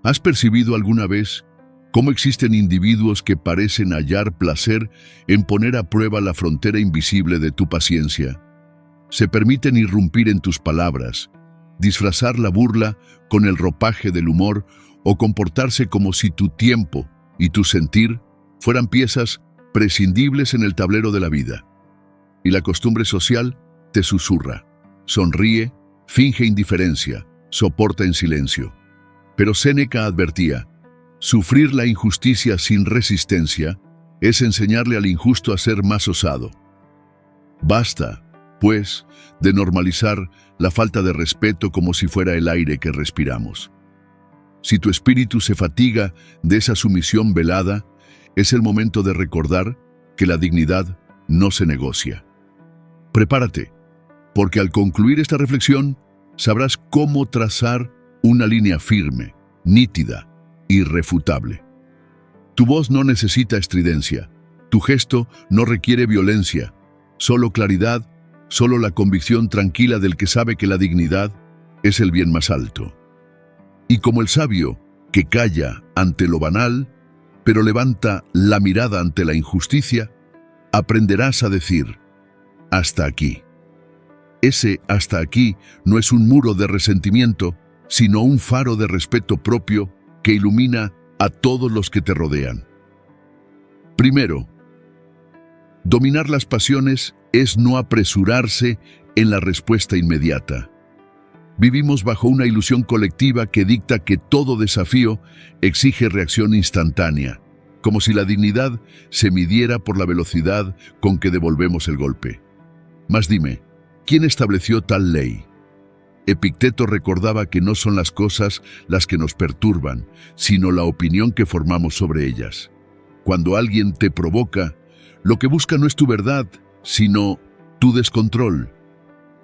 ¿Has percibido alguna vez cómo existen individuos que parecen hallar placer en poner a prueba la frontera invisible de tu paciencia? Se permiten irrumpir en tus palabras, disfrazar la burla con el ropaje del humor o comportarse como si tu tiempo y tu sentir fueran piezas prescindibles en el tablero de la vida. Y la costumbre social te susurra, sonríe, finge indiferencia, soporta en silencio. Pero Séneca advertía, sufrir la injusticia sin resistencia es enseñarle al injusto a ser más osado. Basta, pues, de normalizar la falta de respeto como si fuera el aire que respiramos. Si tu espíritu se fatiga de esa sumisión velada, es el momento de recordar que la dignidad no se negocia. Prepárate, porque al concluir esta reflexión, sabrás cómo trazar una línea firme, nítida, irrefutable. Tu voz no necesita estridencia, tu gesto no requiere violencia, solo claridad, solo la convicción tranquila del que sabe que la dignidad es el bien más alto. Y como el sabio, que calla ante lo banal, pero levanta la mirada ante la injusticia, aprenderás a decir, hasta aquí. Ese hasta aquí no es un muro de resentimiento, sino un faro de respeto propio que ilumina a todos los que te rodean. Primero, dominar las pasiones es no apresurarse en la respuesta inmediata. Vivimos bajo una ilusión colectiva que dicta que todo desafío exige reacción instantánea, como si la dignidad se midiera por la velocidad con que devolvemos el golpe. Mas dime, ¿quién estableció tal ley? Epicteto recordaba que no son las cosas las que nos perturban, sino la opinión que formamos sobre ellas. Cuando alguien te provoca, lo que busca no es tu verdad, sino tu descontrol.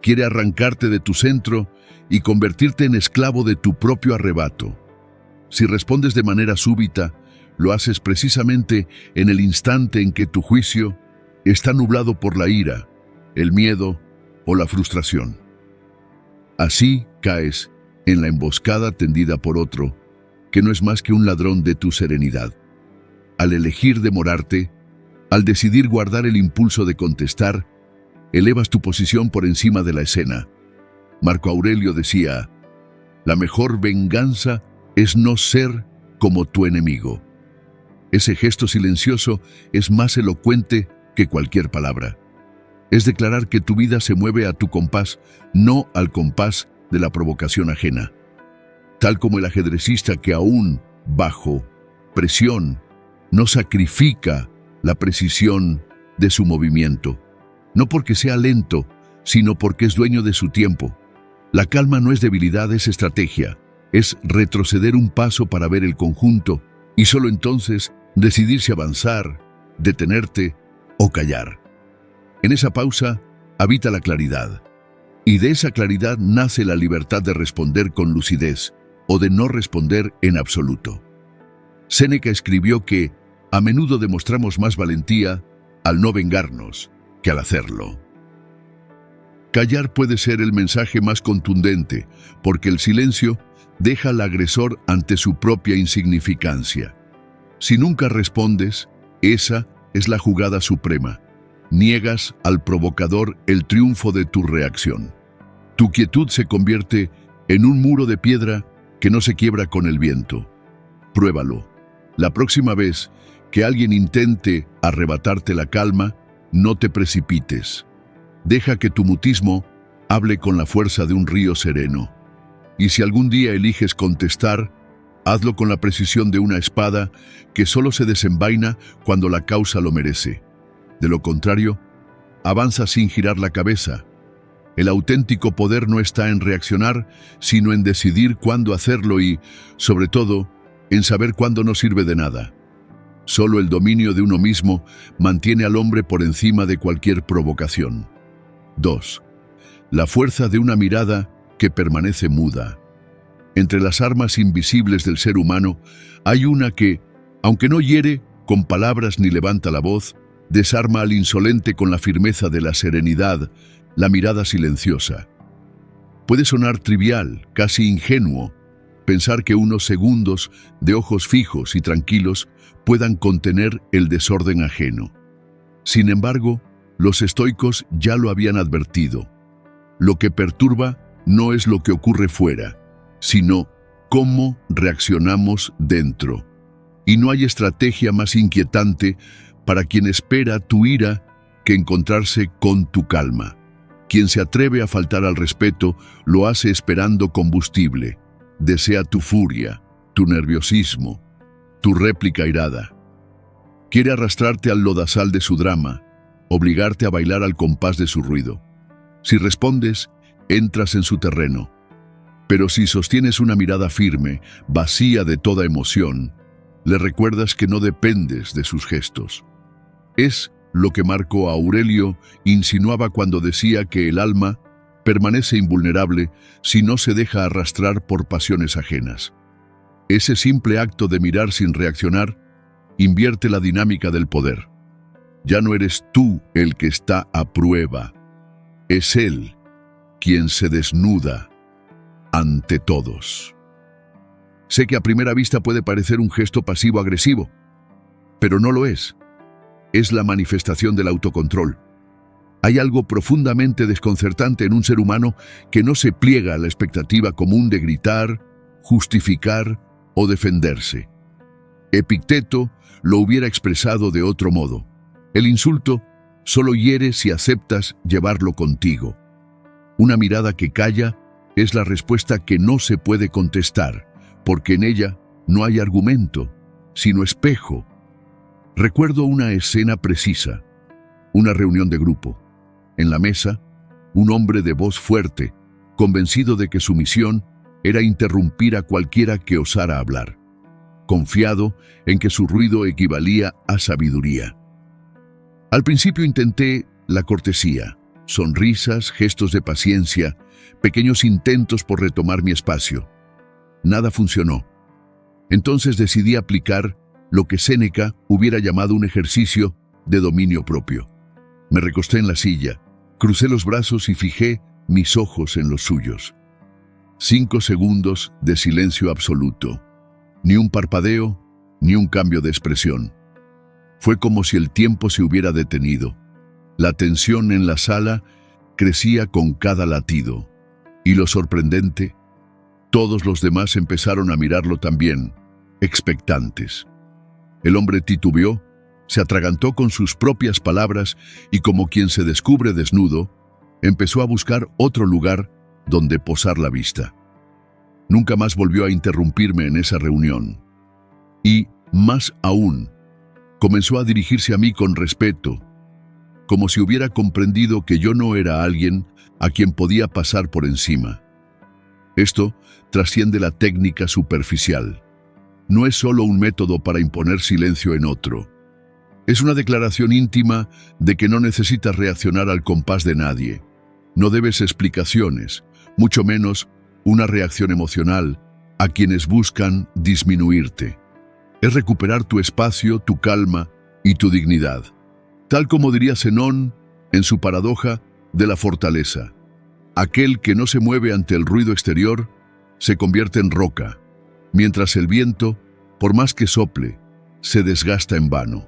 Quiere arrancarte de tu centro y convertirte en esclavo de tu propio arrebato. Si respondes de manera súbita, lo haces precisamente en el instante en que tu juicio está nublado por la ira, el miedo o la frustración. Así caes en la emboscada tendida por otro, que no es más que un ladrón de tu serenidad. Al elegir demorarte, al decidir guardar el impulso de contestar, elevas tu posición por encima de la escena. Marco Aurelio decía, la mejor venganza es no ser como tu enemigo. Ese gesto silencioso es más elocuente que cualquier palabra. Es declarar que tu vida se mueve a tu compás, no al compás de la provocación ajena. Tal como el ajedrecista que aún bajo presión no sacrifica la precisión de su movimiento, no porque sea lento, sino porque es dueño de su tiempo. La calma no es debilidad, es estrategia, es retroceder un paso para ver el conjunto y solo entonces decidir si avanzar, detenerte o callar. En esa pausa habita la claridad, y de esa claridad nace la libertad de responder con lucidez o de no responder en absoluto. Séneca escribió que a menudo demostramos más valentía al no vengarnos que al hacerlo. Callar puede ser el mensaje más contundente, porque el silencio deja al agresor ante su propia insignificancia. Si nunca respondes, esa es la jugada suprema. Niegas al provocador el triunfo de tu reacción. Tu quietud se convierte en un muro de piedra que no se quiebra con el viento. Pruébalo. La próxima vez que alguien intente arrebatarte la calma, no te precipites. Deja que tu mutismo hable con la fuerza de un río sereno. Y si algún día eliges contestar, hazlo con la precisión de una espada que solo se desenvaina cuando la causa lo merece. De lo contrario, avanza sin girar la cabeza. El auténtico poder no está en reaccionar, sino en decidir cuándo hacerlo y, sobre todo, en saber cuándo no sirve de nada. Solo el dominio de uno mismo mantiene al hombre por encima de cualquier provocación. 2. La fuerza de una mirada que permanece muda. Entre las armas invisibles del ser humano, hay una que, aunque no hiere con palabras ni levanta la voz, desarma al insolente con la firmeza de la serenidad, la mirada silenciosa. Puede sonar trivial, casi ingenuo, pensar que unos segundos de ojos fijos y tranquilos puedan contener el desorden ajeno. Sin embargo, los estoicos ya lo habían advertido. Lo que perturba no es lo que ocurre fuera, sino cómo reaccionamos dentro. Y no hay estrategia más inquietante para quien espera tu ira que encontrarse con tu calma. Quien se atreve a faltar al respeto lo hace esperando combustible. Desea tu furia, tu nerviosismo, tu réplica airada. Quiere arrastrarte al lodazal de su drama, obligarte a bailar al compás de su ruido. Si respondes, entras en su terreno. Pero si sostienes una mirada firme, vacía de toda emoción, le recuerdas que no dependes de sus gestos. Es lo que Marco Aurelio insinuaba cuando decía que el alma permanece invulnerable si no se deja arrastrar por pasiones ajenas. Ese simple acto de mirar sin reaccionar invierte la dinámica del poder. Ya no eres tú el que está a prueba, es él quien se desnuda ante todos. Sé que a primera vista puede parecer un gesto pasivo-agresivo, pero no lo es. Es la manifestación del autocontrol. Hay algo profundamente desconcertante en un ser humano que no se pliega a la expectativa común de gritar, justificar o defenderse. Epicteto lo hubiera expresado de otro modo. El insulto solo hiere si aceptas llevarlo contigo. Una mirada que calla es la respuesta que no se puede contestar, porque en ella no hay argumento, sino espejo. Recuerdo una escena precisa, una reunión de grupo. En la mesa, un hombre de voz fuerte, convencido de que su misión era interrumpir a cualquiera que osara hablar, confiado en que su ruido equivalía a sabiduría. Al principio intenté la cortesía, sonrisas, gestos de paciencia, pequeños intentos por retomar mi espacio. Nada funcionó. Entonces decidí aplicar lo que Séneca hubiera llamado un ejercicio de dominio propio. Me recosté en la silla, crucé los brazos y fijé mis ojos en los suyos. 5 segundos de silencio absoluto. Ni un parpadeo, ni un cambio de expresión. Fue como si el tiempo se hubiera detenido. La tensión en la sala crecía con cada latido. Y lo sorprendente, todos los demás empezaron a mirarlo también, expectantes. El hombre titubeó, se atragantó con sus propias palabras y, como quien se descubre desnudo, empezó a buscar otro lugar donde posar la vista. Nunca más volvió a interrumpirme en esa reunión. Y, más aún, comenzó a dirigirse a mí con respeto, como si hubiera comprendido que yo no era alguien a quien podía pasar por encima. Esto trasciende la técnica superficial. No es solo un método para imponer silencio en otro. Es una declaración íntima de que no necesitas reaccionar al compás de nadie. No debes explicaciones, mucho menos una reacción emocional a quienes buscan disminuirte. Es recuperar tu espacio, tu calma y tu dignidad. Tal como diría Zenón en su paradoja de la fortaleza. Aquel que no se mueve ante el ruido exterior se convierte en roca, mientras el viento, por más que sople, se desgasta en vano.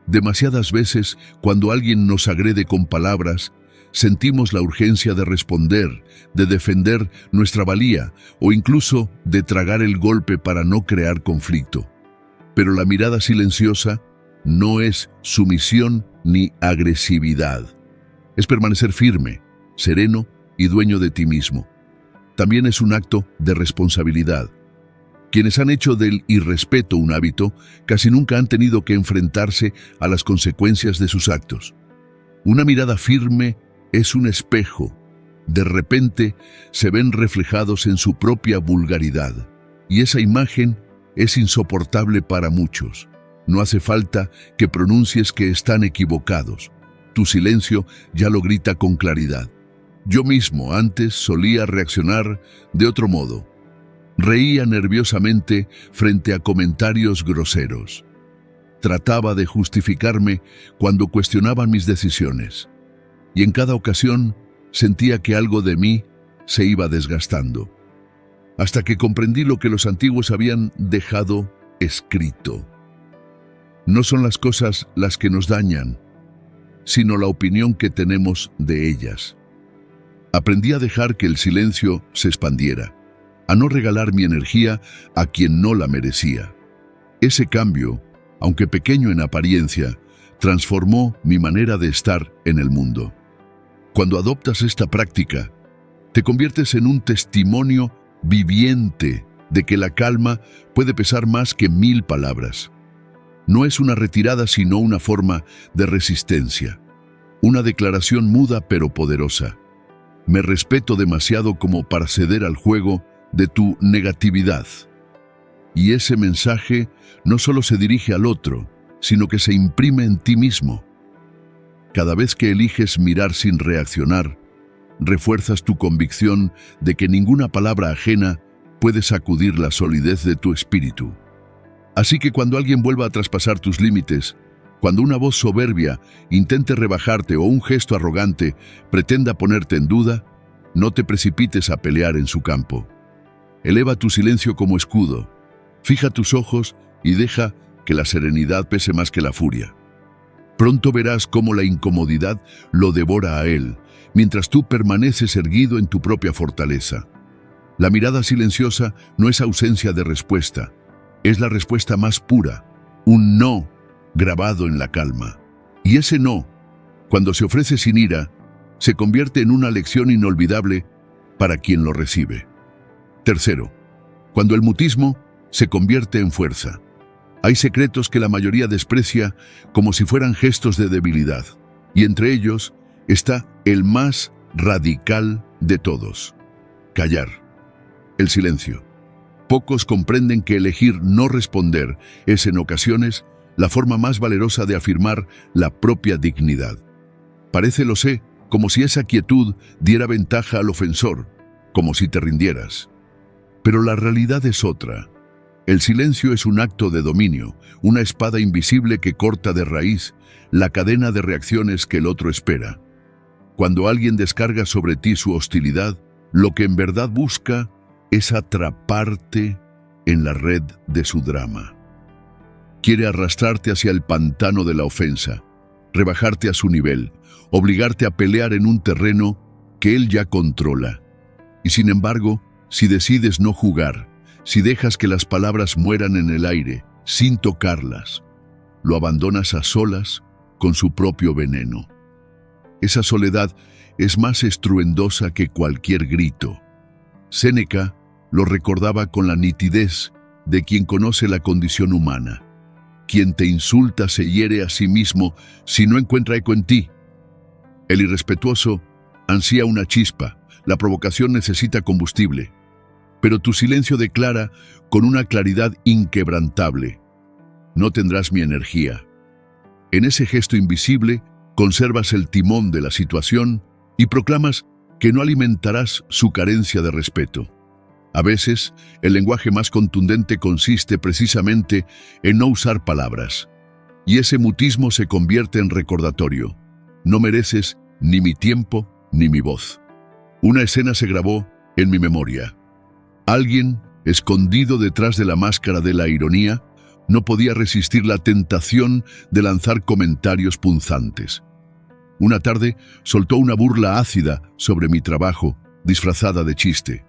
Demasiadas veces, cuando alguien nos agrede con palabras, sentimos la urgencia de responder, de defender nuestra valía o incluso de tragar el golpe para no crear conflicto. Pero la mirada silenciosa no es sumisión ni agresividad. Es permanecer firme, sereno y dueño de ti mismo. También es un acto de responsabilidad. Quienes han hecho del irrespeto un hábito casi nunca han tenido que enfrentarse a las consecuencias de sus actos. Una mirada firme es un espejo. De repente se ven reflejados en su propia vulgaridad. Y esa imagen es insoportable para muchos. No hace falta que pronuncies que están equivocados. Tu silencio ya lo grita con claridad. Yo mismo antes solía reaccionar de otro modo. Reía nerviosamente frente a comentarios groseros. Trataba de justificarme cuando cuestionaban mis decisiones. Y en cada ocasión sentía que algo de mí se iba desgastando. hasta que comprendí lo que los antiguos habían dejado escrito. No son las cosas las que nos dañan, sino la opinión que tenemos de ellas. Aprendí a dejar que el silencio se expandiera, a no regalar mi energía a quien no la merecía. Ese cambio, aunque pequeño en apariencia, transformó mi manera de estar en el mundo. Cuando adoptas esta práctica, te conviertes en un testimonio viviente de que la calma puede pesar más que 1000 palabras. No es una retirada, sino una forma de resistencia. Una declaración muda pero poderosa. Me respeto demasiado como para ceder al juego de tu negatividad. Y ese mensaje no solo se dirige al otro, sino que se imprime en ti mismo. Cada vez que eliges mirar sin reaccionar, refuerzas tu convicción de que ninguna palabra ajena puede sacudir la solidez de tu espíritu. Así que cuando alguien vuelva a traspasar tus límites, cuando una voz soberbia intente rebajarte o un gesto arrogante pretenda ponerte en duda, no te precipites a pelear en su campo. Eleva tu silencio como escudo. Fija tus ojos y deja que la serenidad pese más que la furia. Pronto verás cómo la incomodidad lo devora a él, mientras tú permaneces erguido en tu propia fortaleza. La mirada silenciosa no es ausencia de respuesta, es la respuesta más pura, un no grabado en la calma. Y ese no, cuando se ofrece sin ira, se convierte en una lección inolvidable para quien lo recibe. Tercero, cuando el mutismo se convierte en fuerza. Hay secretos que la mayoría desprecia como si fueran gestos de debilidad, y entre ellos está el más radical de todos: callar. El silencio. Pocos comprenden que elegir no responder es en ocasiones la forma más valerosa de afirmar la propia dignidad. Parece, lo sé, como si esa quietud diera ventaja al ofensor, como si te rindieras. Pero la realidad es otra. El silencio es un acto de dominio, una espada invisible que corta de raíz la cadena de reacciones que el otro espera. Cuando alguien descarga sobre ti su hostilidad, lo que en verdad busca es atraparte en la red de su drama. Quiere arrastrarte hacia el pantano de la ofensa, rebajarte a su nivel, obligarte a pelear en un terreno que él ya controla. Y sin embargo, si decides no jugar, si dejas que las palabras mueran en el aire, sin tocarlas, lo abandonas a solas con su propio veneno. Esa soledad es más estruendosa que cualquier grito. Séneca lo recordaba con la nitidez de quien conoce la condición humana. Quien te insulta se hiere a sí mismo si no encuentra eco en ti. El irrespetuoso ansía una chispa, la provocación necesita combustible. Pero tu silencio declara con una claridad inquebrantable: no tendrás mi energía. En ese gesto invisible conservas el timón de la situación y proclamas que no alimentarás su carencia de respeto. A veces, el lenguaje más contundente consiste precisamente en no usar palabras. Y ese mutismo se convierte en recordatorio: no mereces ni mi tiempo ni mi voz. Una escena se grabó en mi memoria. Alguien, escondido detrás de la máscara de la ironía, no podía resistir la tentación de lanzar comentarios punzantes. Una tarde soltó una burla ácida sobre mi trabajo, disfrazada de chiste.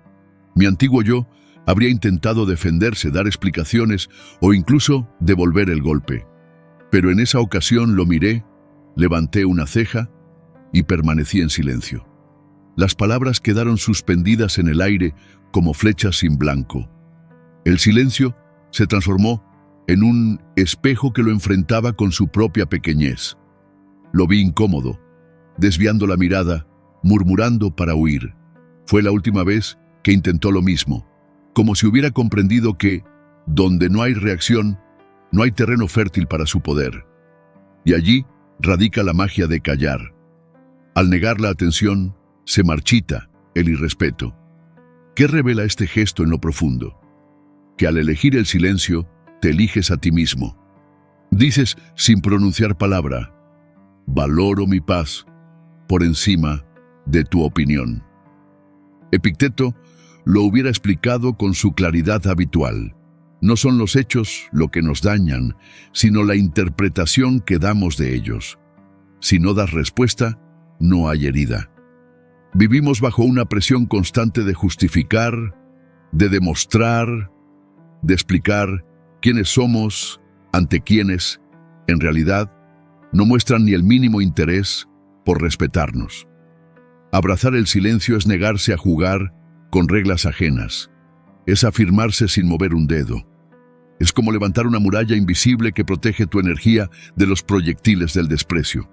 Mi antiguo yo habría intentado defenderse, dar explicaciones o incluso devolver el golpe. Pero en esa ocasión lo miré, levanté una ceja y permanecí en silencio. Las palabras quedaron suspendidas en el aire como flechas sin blanco. El silencio se transformó en un espejo que lo enfrentaba con su propia pequeñez. Lo vi incómodo, desviando la mirada, murmurando para huir. Fue la última vez que intentó lo mismo, como si hubiera comprendido que, donde no hay reacción, no hay terreno fértil para su poder. Y allí radica la magia de callar. Al negar la atención, se marchita el irrespeto. ¿Qué revela este gesto en lo profundo? Que al elegir el silencio, te eliges a ti mismo. Dices sin pronunciar palabra: valoro mi paz por encima de tu opinión. Epicteto lo hubiera explicado con su claridad habitual. No son los hechos lo que nos dañan, sino la interpretación que damos de ellos. Si no das respuesta, no hay herida. Vivimos bajo una presión constante de justificar, de demostrar, de explicar quiénes somos ante quienes, en realidad, no muestran ni el mínimo interés por respetarnos. Abrazar el silencio es negarse a jugar con reglas ajenas. Es afirmarse sin mover un dedo. Es como levantar una muralla invisible que protege tu energía de los proyectiles del desprecio.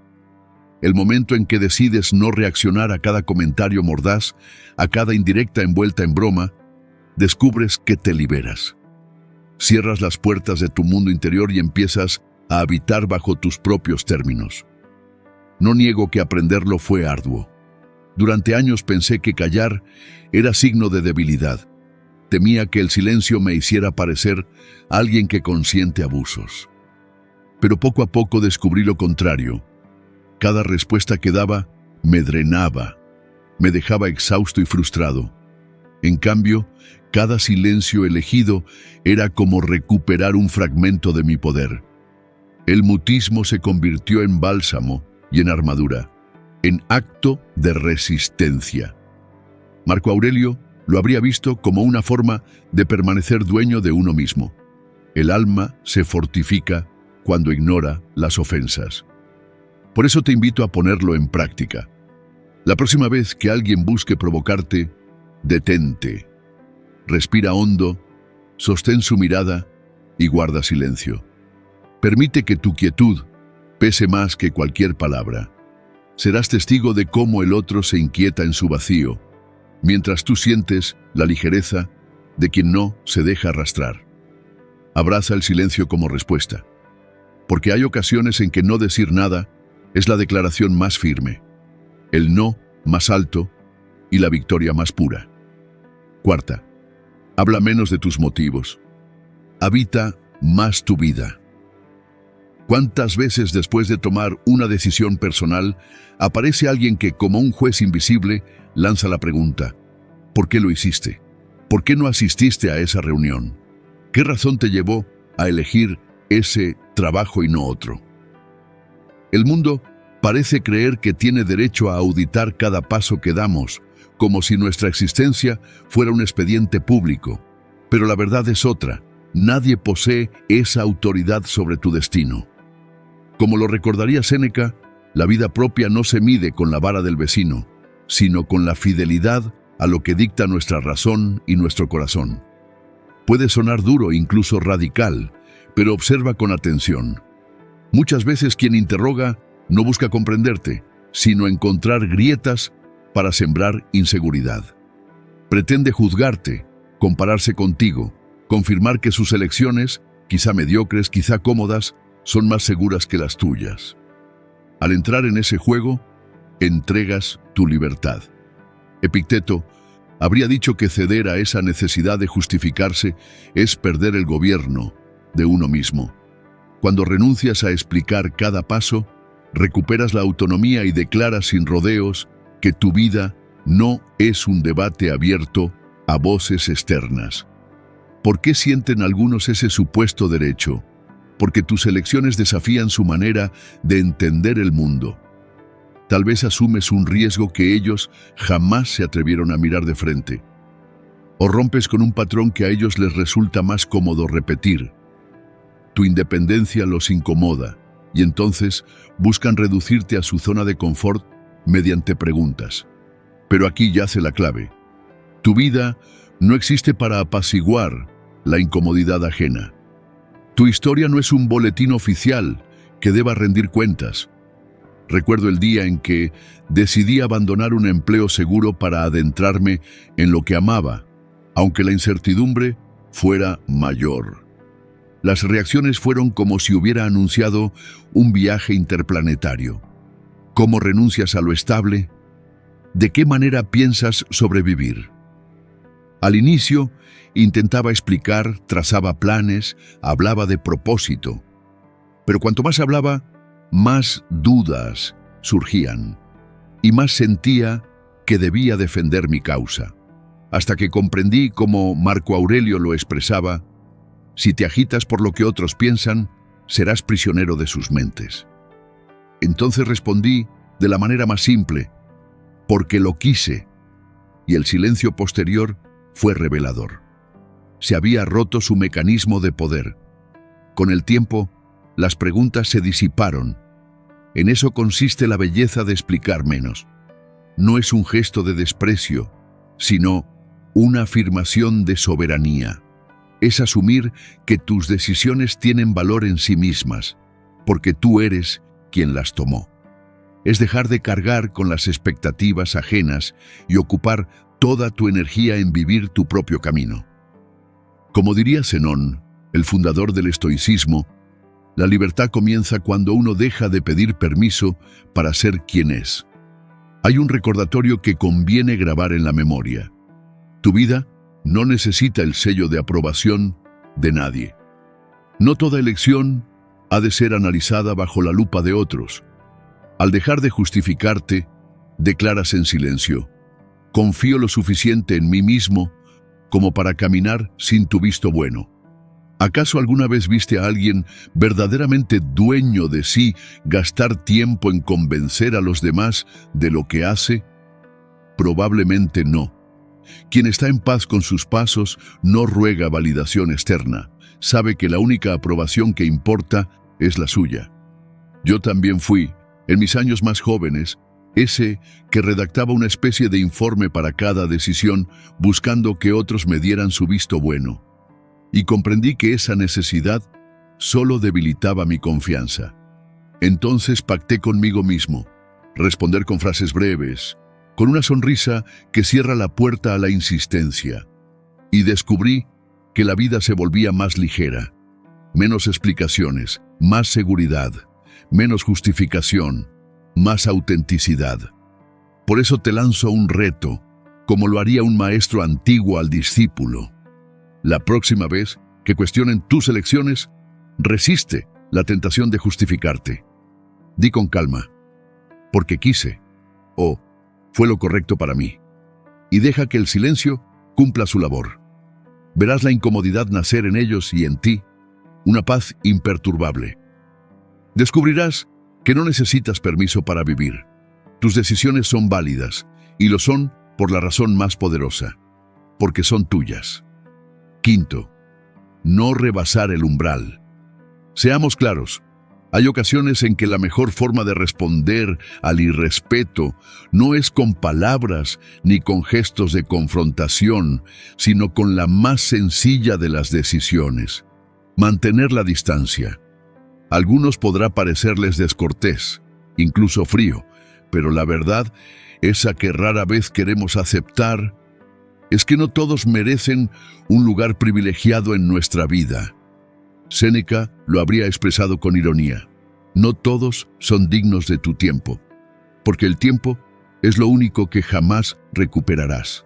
El momento en que decides no reaccionar a cada comentario mordaz, a cada indirecta envuelta en broma, descubres que te liberas. Cierras las puertas de tu mundo interior y empiezas a habitar bajo tus propios términos. No niego que aprenderlo fue arduo. Durante años pensé que callar era signo de debilidad. Temía que el silencio me hiciera parecer alguien que consiente abusos. Pero poco a poco descubrí lo contrario. Cada respuesta que daba me drenaba, me dejaba exhausto y frustrado. En cambio, cada silencio elegido era como recuperar un fragmento de mi poder. El mutismo se convirtió en bálsamo y en armadura, en acto de resistencia. Marco Aurelio lo habría visto como una forma de permanecer dueño de uno mismo. El alma se fortifica cuando ignora las ofensas. Por eso te invito a ponerlo en práctica. La próxima vez que alguien busque provocarte, detente. Respira hondo, sostén su mirada y guarda silencio. Permite que tu quietud pese más que cualquier palabra. Serás testigo de cómo el otro se inquieta en su vacío, mientras tú sientes la ligereza de quien no se deja arrastrar. Abraza el silencio como respuesta, porque hay ocasiones en que no decir nada es la declaración más firme, el no más alto y la victoria más pura. Cuarta, habla menos de tus motivos. Habita más tu vida. ¿Cuántas veces después de tomar una decisión personal aparece alguien que, como un juez invisible, lanza la pregunta: ¿por qué lo hiciste? ¿Por qué no asististe a esa reunión? ¿Qué razón te llevó a elegir ese trabajo y no otro? El mundo parece creer que tiene derecho a auditar cada paso que damos, como si nuestra existencia fuera un expediente público. Pero la verdad es otra. Nadie posee esa autoridad sobre tu destino. Como lo recordaría Séneca, la vida propia no se mide con la vara del vecino, sino con la fidelidad a lo que dicta nuestra razón y nuestro corazón. Puede sonar duro, incluso radical, pero observa con atención. Muchas veces quien interroga no busca comprenderte, sino encontrar grietas para sembrar inseguridad. Pretende juzgarte, compararse contigo, confirmar que sus elecciones, quizá mediocres, quizá cómodas, son más seguras que las tuyas. Al entrar en ese juego, entregas tu libertad. Epicteto habría dicho que ceder a esa necesidad de justificarse es perder el gobierno de uno mismo. Cuando renuncias a explicar cada paso, recuperas la autonomía y declaras sin rodeos que tu vida no es un debate abierto a voces externas. ¿Por qué sienten algunos ese supuesto derecho? Porque tus elecciones desafían su manera de entender el mundo. Tal vez asumes un riesgo que ellos jamás se atrevieron a mirar de frente. O rompes con un patrón que a ellos les resulta más cómodo repetir. Tu independencia los incomoda y entonces buscan reducirte a su zona de confort mediante preguntas. Pero aquí yace la clave. Tu vida no existe para apaciguar la incomodidad ajena. Tu historia no es un boletín oficial que deba rendir cuentas. Recuerdo el día en que decidí abandonar un empleo seguro para adentrarme en lo que amaba, aunque la incertidumbre fuera mayor. Las reacciones fueron como si hubiera anunciado un viaje interplanetario. ¿Cómo renuncias a lo estable? ¿De qué manera piensas sobrevivir? Al inicio, intentaba explicar, trazaba planes, hablaba de propósito. Pero cuanto más hablaba, más dudas surgían y más sentía que debía defender mi causa. hasta que comprendí, como Marco Aurelio lo expresaba: si te agitas por lo que otros piensan, serás prisionero de sus mentes. Entonces respondí de la manera más simple: porque lo quise, y el silencio posterior fue revelador. Se había roto su mecanismo de poder. Con el tiempo, las preguntas se disiparon. En eso consiste la belleza de explicar menos. No es un gesto de desprecio, sino una afirmación de soberanía. Es asumir que tus decisiones tienen valor en sí mismas, porque tú eres quien las tomó. Es dejar de cargar con las expectativas ajenas y ocupar toda tu energía en vivir tu propio camino. Como diría Zenón, el fundador del estoicismo, la libertad comienza cuando uno deja de pedir permiso para ser quien es. Hay un recordatorio que conviene grabar en la memoria. Tu vida no necesita el sello de aprobación de nadie. No toda elección ha de ser analizada bajo la lupa de otros. Al dejar de justificarte, declaras en silencio: confío lo suficiente en mí mismo como para caminar sin tu visto bueno. ¿Acaso alguna vez viste a alguien verdaderamente dueño de sí gastar tiempo en convencer a los demás de lo que hace? Probablemente no. Quien está en paz con sus pasos no ruega validación externa. Sabe que la única aprobación que importa es la suya. Yo también fui, en mis años más jóvenes, ese que redactaba una especie de informe para cada decisión, buscando que otros me dieran su visto bueno. Y comprendí que esa necesidad solo debilitaba mi confianza. Entonces pacté conmigo mismo: responder con frases breves, con una sonrisa que cierra la puerta a la insistencia. Y descubrí que la vida se volvía más ligera. Menos explicaciones, más seguridad, menos justificación, más autenticidad. Por eso te lanzo un reto, como lo haría un maestro antiguo al discípulo. La próxima vez que cuestionen tus elecciones, resiste la tentación de justificarte. Di con calma: porque quise, o fue lo correcto para mí. Y deja que el silencio cumpla su labor. Verás la incomodidad nacer en ellos y en ti, una paz imperturbable. Descubrirás que no necesitas permiso para vivir. Tus decisiones son válidas, y lo son por la razón más poderosa: porque son tuyas. Quinto, no rebasar el umbral. Seamos claros, hay ocasiones en que la mejor forma de responder al irrespeto no es con palabras ni con gestos de confrontación, sino con la más sencilla de las decisiones: mantener la distancia. A algunos podrá parecerles descortés, incluso frío, pero la verdad, esa que rara vez queremos aceptar, es que no todos merecen un lugar privilegiado en nuestra vida. Séneca lo habría expresado con ironía: no todos son dignos de tu tiempo, porque el tiempo es lo único que jamás recuperarás.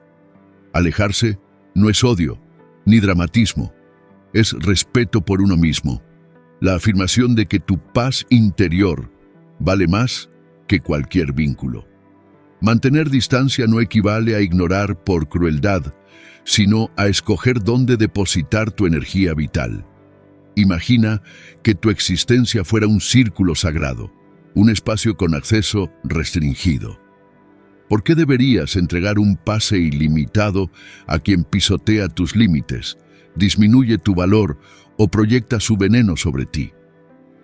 Alejarse no es odio, ni dramatismo, es respeto por uno mismo, la afirmación de que tu paz interior vale más que cualquier vínculo. Mantener distancia no equivale a ignorar por crueldad, sino a escoger dónde depositar tu energía vital. Imagina que tu existencia fuera un círculo sagrado, un espacio con acceso restringido. ¿Por qué deberías entregar un pase ilimitado a quien pisotea tus límites, disminuye tu valor o proyecta su veneno sobre ti?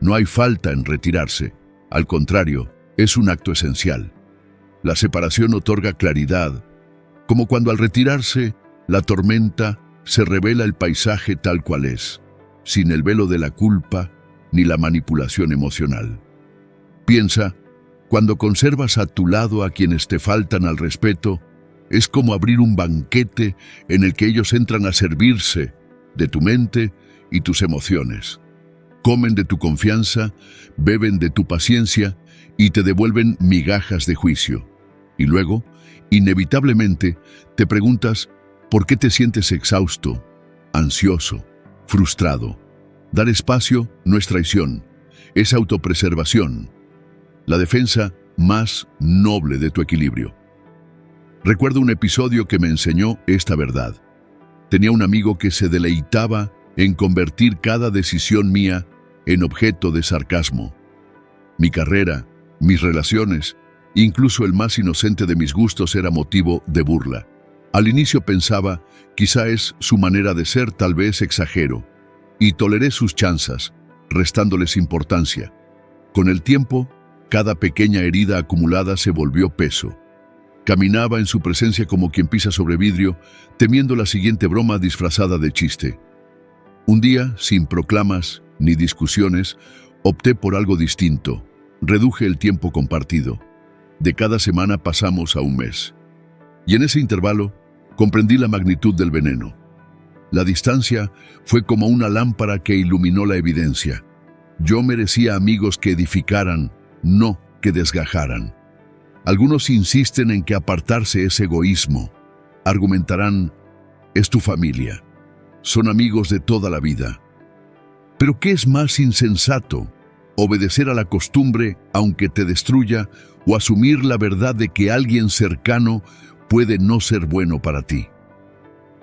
No hay falta en retirarse, al contrario, es un acto esencial. La separación otorga claridad, como cuando al retirarse la tormenta se revela el paisaje tal cual es, sin el velo de la culpa ni la manipulación emocional. Piensa, cuando conservas a tu lado a quienes te faltan al respeto, es como abrir un banquete en el que ellos entran a servirse de tu mente y tus emociones. Comen de tu confianza, beben de tu paciencia y te devuelven migajas de juicio. Y luego, inevitablemente, te preguntas por qué te sientes exhausto, ansioso, frustrado. Dar espacio no es traición, es autopreservación, la defensa más noble de tu equilibrio. Recuerdo un episodio que me enseñó esta verdad. Tenía un amigo que se deleitaba en convertir cada decisión mía en objeto de sarcasmo. Mi carrera, mis relaciones, incluso el más inocente de mis gustos era motivo de burla. Al inicio pensaba, quizá es su manera de ser, tal vez exagero, y toleré sus chanzas, restándoles importancia. Con el tiempo, cada pequeña herida acumulada se volvió peso. Caminaba en su presencia como quien pisa sobre vidrio, temiendo la siguiente broma disfrazada de chiste. Un día, sin proclamas ni discusiones, opté por algo distinto. Reduje el tiempo compartido. De cada semana pasamos a un mes. Y en ese intervalo, comprendí la magnitud del veneno. La distancia fue como una lámpara que iluminó la evidencia. Yo merecía amigos que edificaran, no que desgajaran. Algunos insisten en que apartarse es egoísmo. Argumentarán, es tu familia. Son amigos de toda la vida. Pero ¿qué es más insensato? Obedecer a la costumbre aunque te destruya o asumir la verdad de que alguien cercano puede no ser bueno para ti.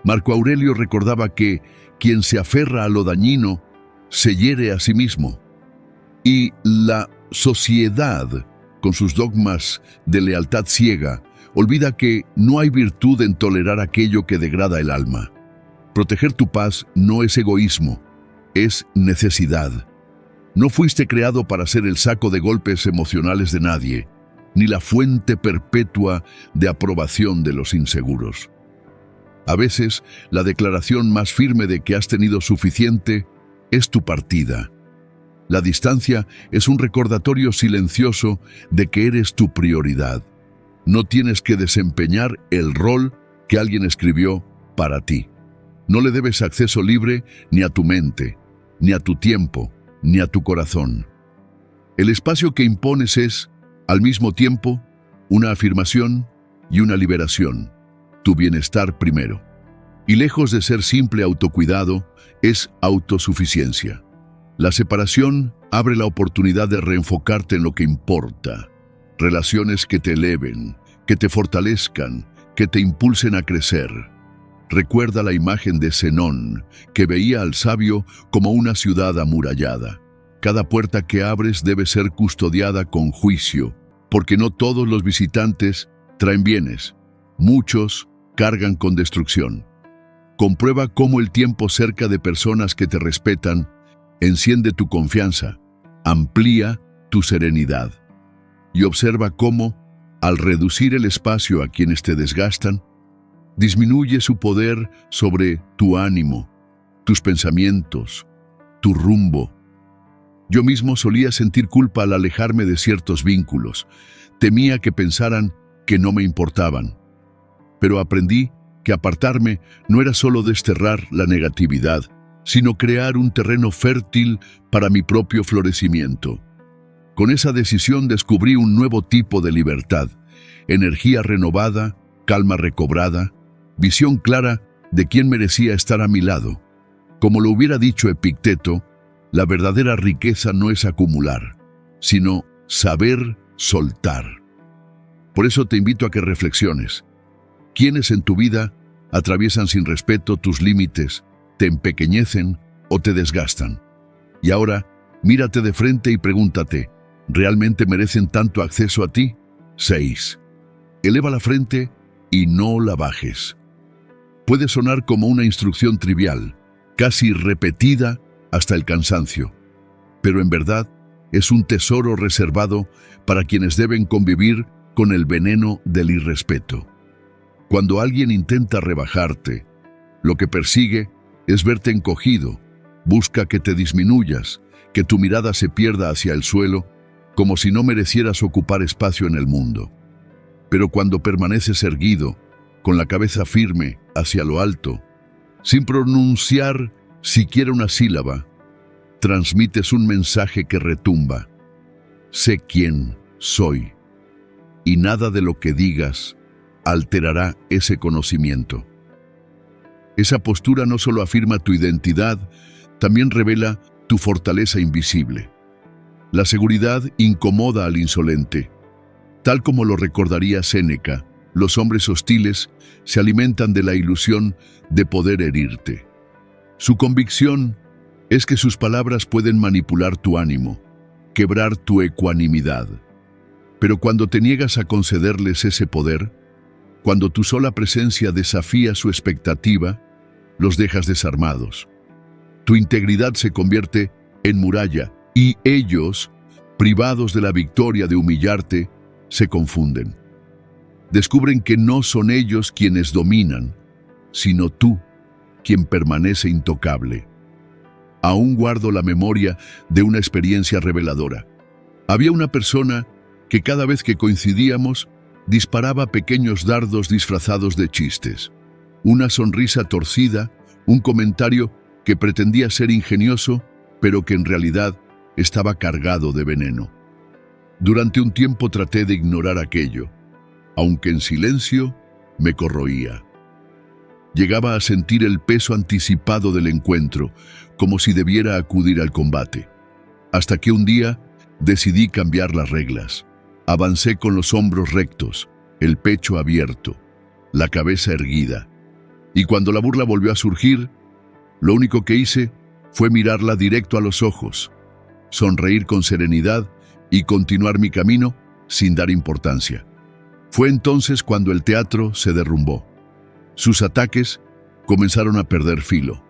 Marco Aurelio recordaba que quien se aferra a lo dañino se hiere a sí mismo. Y la sociedad, con sus dogmas de lealtad ciega, olvida que no hay virtud en tolerar aquello que degrada el alma. Proteger tu paz no es egoísmo, es necesidad. No fuiste creado para ser el saco de golpes emocionales de nadie, ni la fuente perpetua de aprobación de los inseguros. A veces, la declaración más firme de que has tenido suficiente es tu partida. La distancia es un recordatorio silencioso de que eres tu prioridad. No tienes que desempeñar el rol que alguien escribió para ti. No le debes acceso libre ni a tu mente, ni a tu tiempo, ni a tu corazón. El espacio que impones es, al mismo tiempo, una afirmación y una liberación. Tu bienestar primero. Y lejos de ser simple autocuidado, es autosuficiencia. La separación abre la oportunidad de reenfocarte en lo que importa. Relaciones que te eleven, que te fortalezcan, que te impulsen a crecer. Recuerda la imagen de Zenón, que veía al sabio como una ciudad amurallada. Cada puerta que abres debe ser custodiada con juicio, porque no todos los visitantes traen bienes. Muchos cargan con destrucción. Comprueba cómo el tiempo cerca de personas que te respetan enciende tu confianza, amplía tu serenidad. Y observa cómo, al reducir el espacio a quienes te desgastan, disminuye su poder sobre tu ánimo, tus pensamientos, tu rumbo. Yo mismo solía sentir culpa al alejarme de ciertos vínculos. Temía que pensaran que no me importaban. Pero aprendí que apartarme no era solo desterrar la negatividad, sino crear un terreno fértil para mi propio florecimiento. Con esa decisión descubrí un nuevo tipo de libertad, energía renovada, calma recobrada, visión clara de quién merecía estar a mi lado. Como lo hubiera dicho Epicteto, la verdadera riqueza no es acumular, sino saber soltar. Por eso te invito a que reflexiones. ¿Quiénes en tu vida atraviesan sin respeto tus límites, te empequeñecen o te desgastan? Y ahora, mírate de frente y pregúntate, ¿realmente merecen tanto acceso a ti? 6. Eleva la frente y no la bajes. Puede sonar como una instrucción trivial, casi repetida hasta el cansancio, pero en verdad es un tesoro reservado para quienes deben convivir con el veneno del irrespeto. Cuando alguien intenta rebajarte, lo que persigue es verte encogido, busca que te disminuyas, que tu mirada se pierda hacia el suelo, como si no merecieras ocupar espacio en el mundo. Pero cuando permaneces erguido, con la cabeza firme hacia lo alto, sin pronunciar siquiera una sílaba, transmites un mensaje que retumba. Sé quién soy, y nada de lo que digas alterará ese conocimiento. Esa postura no solo afirma tu identidad, también revela tu fortaleza invisible. La seguridad incomoda al insolente. Tal como lo recordaría Séneca, Los hombres hostiles se alimentan de la ilusión de poder herirte. Su convicción es que sus palabras pueden manipular tu ánimo, quebrar tu ecuanimidad. Pero cuando te niegas a concederles ese poder, cuando tu sola presencia desafía su expectativa, los dejas desarmados. Tu integridad se convierte en muralla y ellos, privados de la victoria de humillarte, se confunden. Descubren que no son ellos quienes dominan, sino tú, quien permanece intocable. Aún guardo la memoria de una experiencia reveladora. Había una persona que cada vez que coincidíamos disparaba pequeños dardos disfrazados de chistes. Una sonrisa torcida, un comentario que pretendía ser ingenioso, pero que en realidad estaba cargado de veneno. Durante un tiempo traté de ignorar aquello, aunque en silencio me corroía. Llegaba a sentir el peso anticipado del encuentro, como si debiera acudir al combate. Hasta que un día decidí cambiar las reglas. Avancé con los hombros rectos, el pecho abierto, la cabeza erguida. Y cuando la burla volvió a surgir, lo único que hice fue mirarla directo a los ojos, sonreír con serenidad y continuar mi camino sin dar importancia. Fue entonces cuando el teatro se derrumbó. Sus ataques comenzaron a perder filo.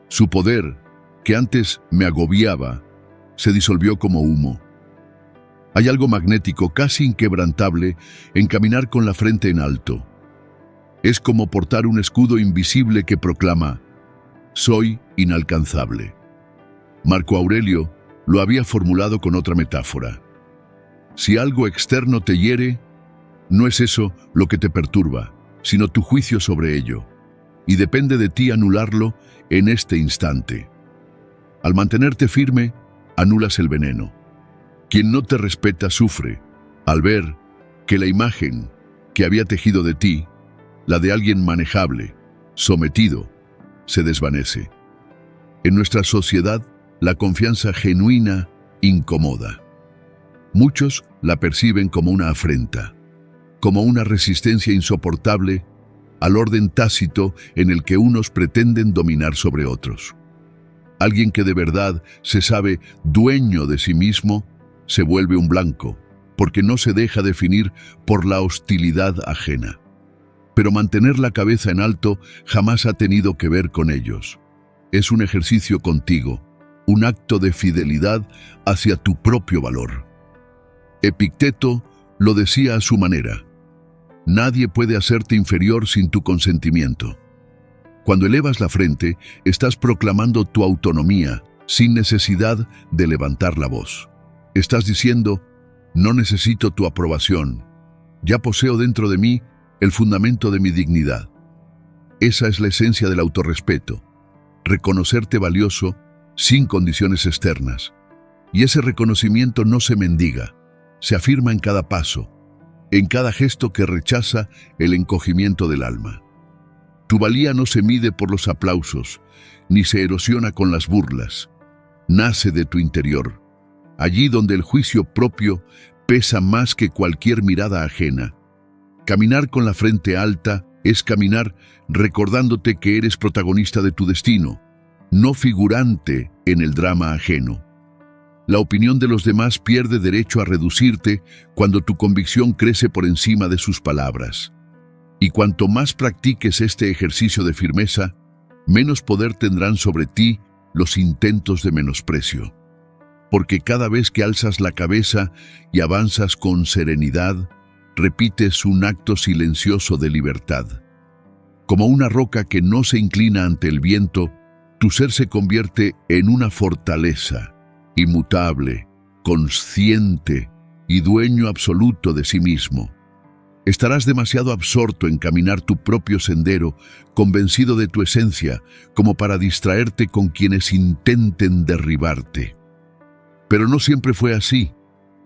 Su poder, que antes me agobiaba, se disolvió como humo. Hay algo magnético, casi inquebrantable, en caminar con la frente en alto. Es como portar un escudo invisible que proclama: soy inalcanzable. Marco Aurelio lo había formulado con otra metáfora. Si algo externo te hiere, no es eso lo que te perturba, sino tu juicio sobre ello, y depende de ti anularlo en este instante. Al mantenerte firme, anulas el veneno. Quien no te respeta sufre al ver que la imagen que había tejido de ti, la de alguien manejable, sometido, se desvanece. En nuestra sociedad, la confianza genuina incomoda. Muchos la perciben como una afrenta, como una resistencia insoportable al orden tácito en el que unos pretenden dominar sobre otros. Alguien que de verdad se sabe dueño de sí mismo se vuelve un blanco, porque no se deja definir por la hostilidad ajena. Pero mantener la cabeza en alto jamás ha tenido que ver con ellos. Es un ejercicio contigo, un acto de fidelidad hacia tu propio valor. Epicteto lo decía a su manera: nadie puede hacerte inferior sin tu consentimiento. Cuando elevas la frente, estás proclamando tu autonomía sin necesidad de levantar la voz. Estás diciendo: no necesito tu aprobación. Ya poseo dentro de mí el fundamento de mi dignidad. Esa es la esencia del autorrespeto. Reconocerte valioso sin condiciones externas. Y ese reconocimiento no se mendiga, se afirma en cada paso, en cada gesto que rechaza el encogimiento del alma. Tu valía no se mide por los aplausos, ni se erosiona con las burlas. Nace de tu interior, allí donde el juicio propio pesa más que cualquier mirada ajena. Caminar con la frente alta es caminar recordándote que eres protagonista de tu destino, no figurante en el drama ajeno. La opinión de los demás pierde derecho a reducirte cuando tu convicción crece por encima de sus palabras. Y cuanto más practiques este ejercicio de firmeza, menos poder tendrán sobre ti los intentos de menosprecio. Porque cada vez que alzas la cabeza y avanzas con serenidad, repites un acto silencioso de libertad. Como una roca que no se inclina ante el viento, tu ser se convierte en una fortaleza, inmutable, consciente y dueño absoluto de sí mismo. Estarás demasiado absorto en caminar tu propio sendero, convencido de tu esencia, como para distraerte con quienes intenten derribarte. Pero no siempre fue así.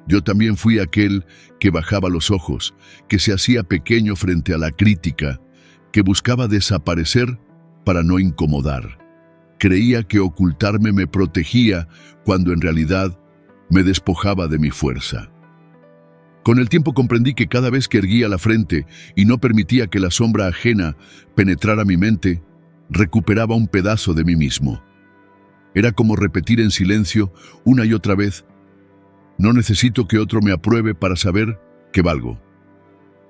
Yo también fui aquel que bajaba los ojos, que se hacía pequeño frente a la crítica, que buscaba desaparecer para no incomodar. Creía que ocultarme me protegía cuando en realidad me despojaba de mi fuerza. Con el tiempo comprendí que cada vez que erguía la frente y no permitía que la sombra ajena penetrara mi mente, recuperaba un pedazo de mí mismo. Era como repetir en silencio una y otra vez: no necesito que otro me apruebe para saber que valgo.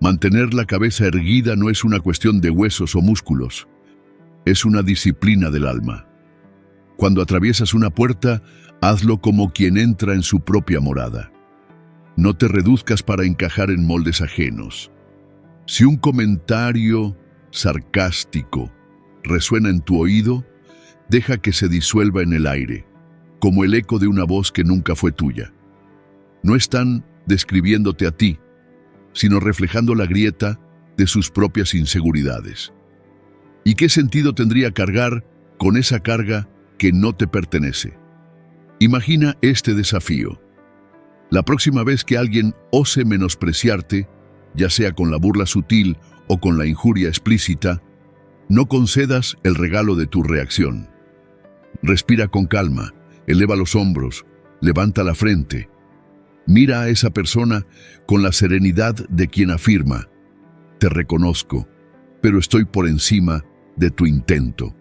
Mantener la cabeza erguida no es una cuestión de huesos o músculos, es una disciplina del alma. Cuando atraviesas una puerta, hazlo como quien entra en su propia morada. No te reduzcas para encajar en moldes ajenos. Si un comentario sarcástico resuena en tu oído, deja que se disuelva en el aire, como el eco de una voz que nunca fue tuya. No están describiéndote a ti, sino reflejando la grieta de sus propias inseguridades. ¿Y qué sentido tendría cargar con esa carga que no te pertenece? Imagina este desafío. La próxima vez que alguien ose menospreciarte, ya sea con la burla sutil o con la injuria explícita, no concedas el regalo de tu reacción. Respira con calma, eleva los hombros, levanta la frente. Mira a esa persona con la serenidad de quien afirma: te reconozco, pero estoy por encima de tu intento.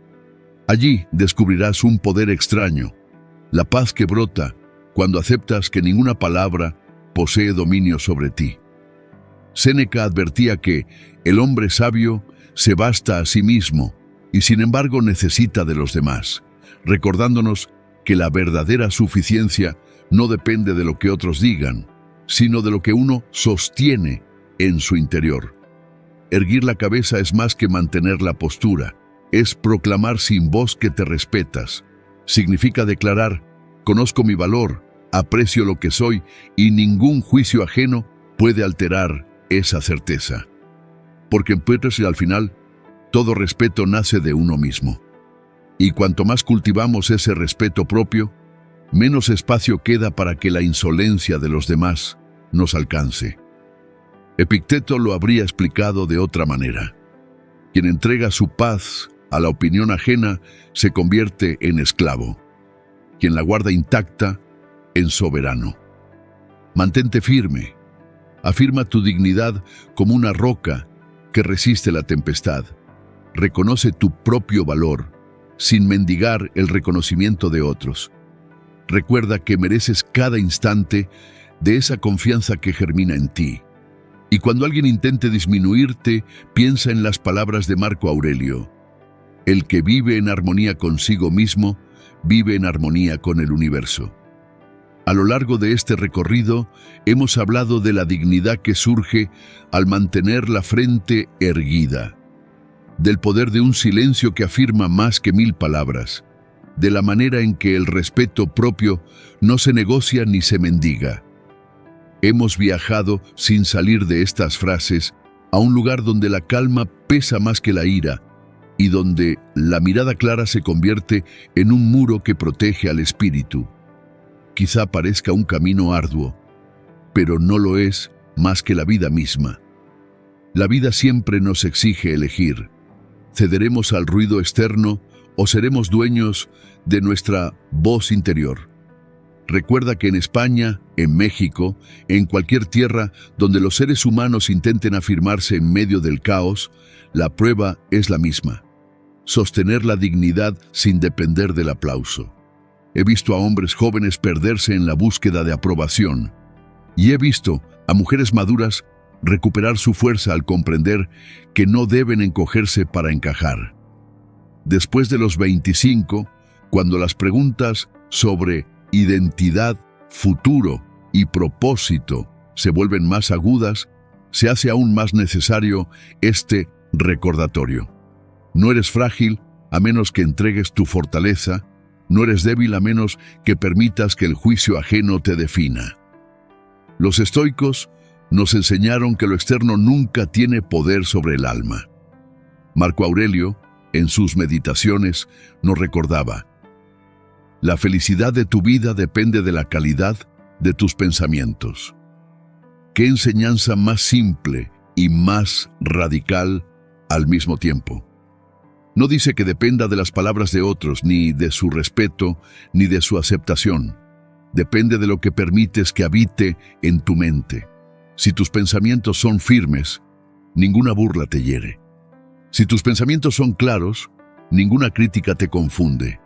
Allí descubrirás un poder extraño, la paz que brota cuando aceptas que ninguna palabra posee dominio sobre ti. Séneca advertía que el hombre sabio se basta a sí mismo y sin embargo necesita de los demás, recordándonos que la verdadera suficiencia no depende de lo que otros digan, sino de lo que uno sostiene en su interior. Erguir la cabeza es más que mantener la postura, es proclamar sin voz que te respetas. Significa declarar: conozco mi valor, aprecio lo que soy y ningún juicio ajeno puede alterar esa certeza. Porque pues al final, todo respeto nace de uno mismo. Y cuanto más cultivamos ese respeto propio, menos espacio queda para que la insolencia de los demás nos alcance. Epicteto lo habría explicado de otra manera: quien entrega su paz a la opinión ajena se convierte en esclavo. Quien la guarda intacta, en soberano. Mantente firme. Afirma tu dignidad como una roca que resiste la tempestad. Reconoce tu propio valor, sin mendigar el reconocimiento de otros. Recuerda que mereces cada instante de esa confianza que germina en ti. Y cuando alguien intente disminuirte, piensa en las palabras de Marco Aurelio: el que vive en armonía consigo mismo, vive en armonía con el universo. A lo largo de este recorrido, hemos hablado de la dignidad que surge al mantener la frente erguida, del poder de un silencio que afirma más que 1000 palabras, de la manera en que el respeto propio no se negocia ni se mendiga. Hemos viajado sin salir de estas frases a un lugar donde la calma pesa más que la ira y donde la mirada clara se convierte en un muro que protege al espíritu. Quizá parezca un camino arduo, pero no lo es más que la vida misma. La vida siempre nos exige elegir. ¿Cederemos al ruido externo o seremos dueños de nuestra voz interior? Recuerda que en España, en México, en cualquier tierra donde los seres humanos intenten afirmarse en medio del caos, la prueba es la misma: sostener la dignidad sin depender del aplauso. He visto a hombres jóvenes perderse en la búsqueda de aprobación, y he visto a mujeres maduras recuperar su fuerza al comprender que no deben encogerse para encajar. Después de los 25, cuando las preguntas sobre identidad, futuro y propósito se vuelven más agudas, se hace aún más necesario este recordatorio. No eres frágil a menos que entregues tu fortaleza, no eres débil a menos que permitas que el juicio ajeno te defina. Los estoicos nos enseñaron que lo externo nunca tiene poder sobre el alma. Marco Aurelio, en sus meditaciones, nos recordaba: la felicidad de tu vida depende de la calidad de tus pensamientos. ¿Qué enseñanza más simple y más radical al mismo tiempo? No dice que dependa de las palabras de otros, ni de su respeto, ni de su aceptación. Depende de lo que permites que habite en tu mente. Si tus pensamientos son firmes, ninguna burla te hiere. Si tus pensamientos son claros, ninguna crítica te confunde.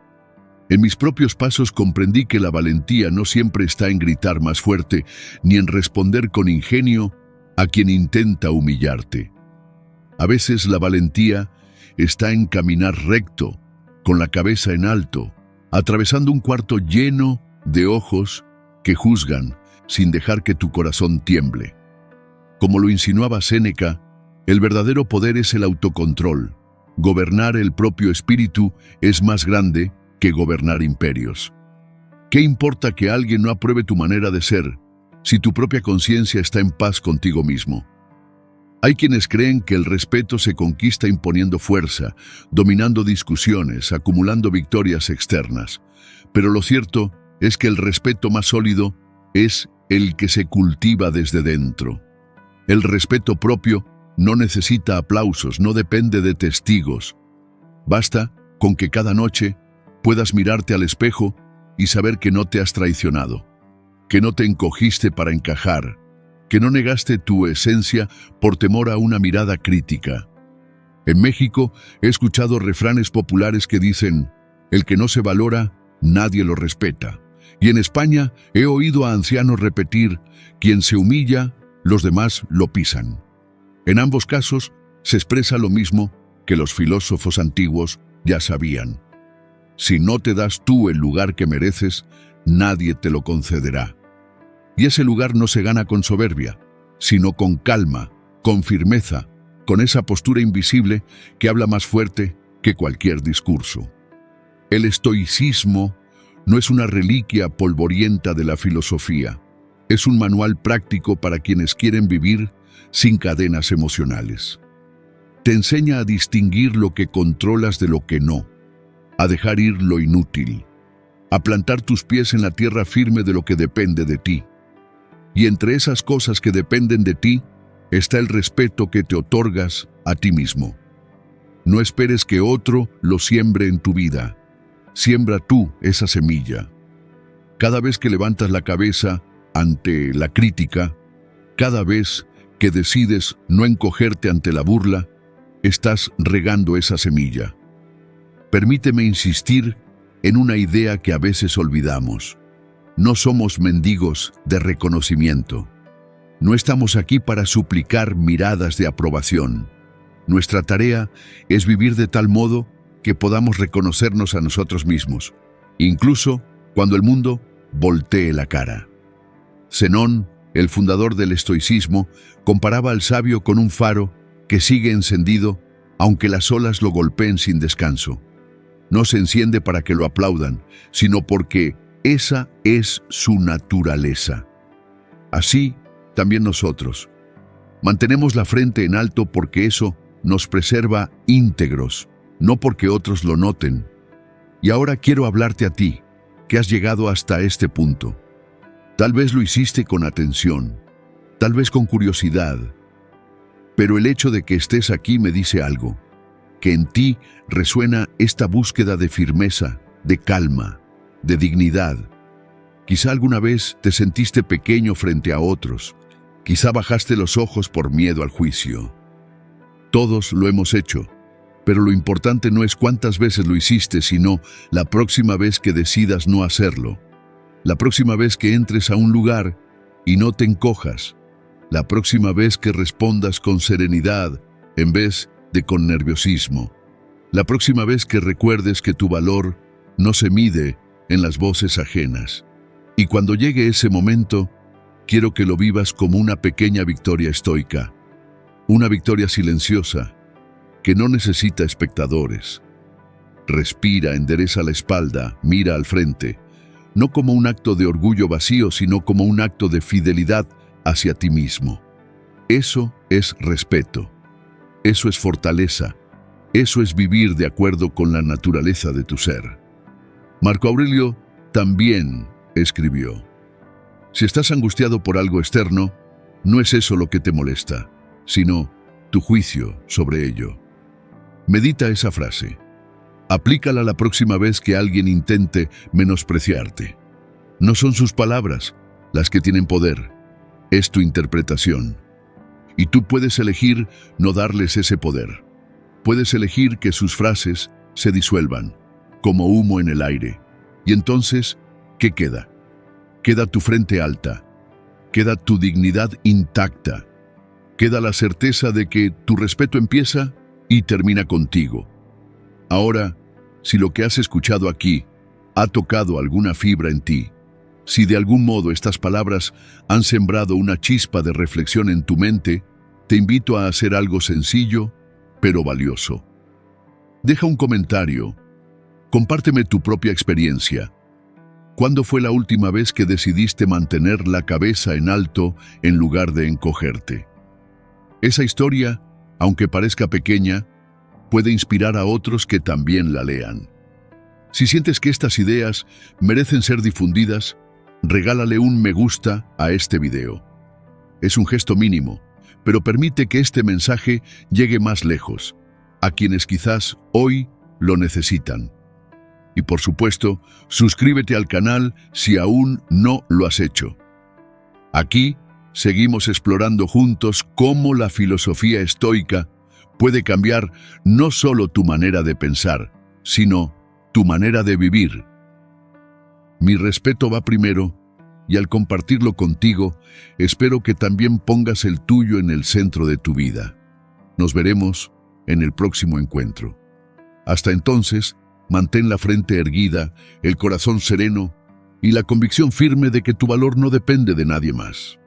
En mis propios pasos comprendí que la valentía no siempre está en gritar más fuerte, ni en responder con ingenio a quien intenta humillarte. A veces la valentía está en caminar recto, con la cabeza en alto, atravesando un cuarto lleno de ojos que juzgan, sin dejar que tu corazón tiemble. Como lo insinuaba Séneca, el verdadero poder es el autocontrol. Gobernar el propio espíritu es más grande que gobernar imperios. ¿Qué importa que alguien no apruebe tu manera de ser, si tu propia conciencia está en paz contigo mismo? Hay quienes creen que el respeto se conquista imponiendo fuerza, dominando discusiones, acumulando victorias externas. Pero lo cierto es que el respeto más sólido es el que se cultiva desde dentro. El respeto propio no necesita aplausos, no depende de testigos. Basta con que cada noche puedas mirarte al espejo y saber que no te has traicionado, que no te encogiste para encajar, que no negaste tu esencia por temor a una mirada crítica. En México he escuchado refranes populares que dicen: el que no se valora, nadie lo respeta. Y en España he oído a ancianos repetir: quien se humilla, los demás lo pisan. En ambos casos se expresa lo mismo que los filósofos antiguos ya sabían. Si no te das tú el lugar que mereces, nadie te lo concederá. Y ese lugar no se gana con soberbia, sino con calma, con firmeza, con esa postura invisible que habla más fuerte que cualquier discurso. El estoicismo no es una reliquia polvorienta de la filosofía, es un manual práctico para quienes quieren vivir sin cadenas emocionales. Te enseña a distinguir lo que controlas de lo que no, a dejar ir lo inútil, a plantar tus pies en la tierra firme de lo que depende de ti. Y entre esas cosas que dependen de ti está el respeto que te otorgas a ti mismo. No esperes que otro lo siembre en tu vida. Siembra tú esa semilla. Cada vez que levantas la cabeza ante la crítica, cada vez que decides no encogerte ante la burla, estás regando esa semilla. Permíteme insistir en una idea que a veces olvidamos. No somos mendigos de reconocimiento. No estamos aquí para suplicar miradas de aprobación. Nuestra tarea es vivir de tal modo que podamos reconocernos a nosotros mismos, incluso cuando el mundo voltee la cara. Zenón, el fundador del estoicismo, comparaba al sabio con un faro que sigue encendido aunque las olas lo golpeen sin descanso. No se enciende para que lo aplaudan, sino porque esa es su naturaleza. Así, también nosotros. Mantenemos la frente en alto porque eso nos preserva íntegros, no porque otros lo noten. Y ahora quiero hablarte a ti, que has llegado hasta este punto. Tal vez lo hiciste con atención, tal vez con curiosidad, pero el hecho de que estés aquí me dice algo, que en ti resuena esta búsqueda de firmeza, de calma, de dignidad. Quizá alguna vez te sentiste pequeño frente a otros, quizá bajaste los ojos por miedo al juicio. Todos lo hemos hecho, pero lo importante no es cuántas veces lo hiciste, sino la próxima vez que decidas no hacerlo. La próxima vez que entres a un lugar y no te encojas. La próxima vez que respondas con serenidad en vez de con nerviosismo. La próxima vez que recuerdes que tu valor no se mide en las voces ajenas. Y cuando llegue ese momento, quiero que lo vivas como una pequeña victoria estoica. Una victoria silenciosa, que no necesita espectadores. Respira, endereza la espalda, mira al frente, no como un acto de orgullo vacío, sino como un acto de fidelidad hacia ti mismo. Eso es respeto. Eso es fortaleza. Eso es vivir de acuerdo con la naturaleza de tu ser. Marco Aurelio también escribió: si estás angustiado por algo externo, no es eso lo que te molesta, sino tu juicio sobre ello. Medita esa frase. Aplícala la próxima vez que alguien intente menospreciarte. No son sus palabras las que tienen poder, es tu interpretación. Y tú puedes elegir no darles ese poder. Puedes elegir que sus frases se disuelvan, como humo en el aire. Y entonces, ¿qué queda? Queda tu frente alta, queda tu dignidad intacta, queda la certeza de que tu respeto empieza y termina contigo. Ahora, si lo que has escuchado aquí ha tocado alguna fibra en ti, si de algún modo estas palabras han sembrado una chispa de reflexión en tu mente, te invito a hacer algo sencillo, pero valioso. Deja un comentario. Compárteme tu propia experiencia. ¿Cuándo fue la última vez que decidiste mantener la cabeza en alto en lugar de encogerte? Esa historia, aunque parezca pequeña, puede inspirar a otros que también la lean. Si sientes que estas ideas merecen ser difundidas, regálale un me gusta a este video. Es un gesto mínimo, pero permite que este mensaje llegue más lejos, a quienes quizás hoy lo necesitan. Y por supuesto, suscríbete al canal si aún no lo has hecho. Aquí seguimos explorando juntos cómo la filosofía estoica puede cambiar no solo tu manera de pensar, sino tu manera de vivir. Mi respeto va primero, y al compartirlo contigo, espero que también pongas el tuyo en el centro de tu vida. Nos veremos en el próximo encuentro. Hasta entonces, mantén la frente erguida, el corazón sereno y la convicción firme de que tu valor no depende de nadie más.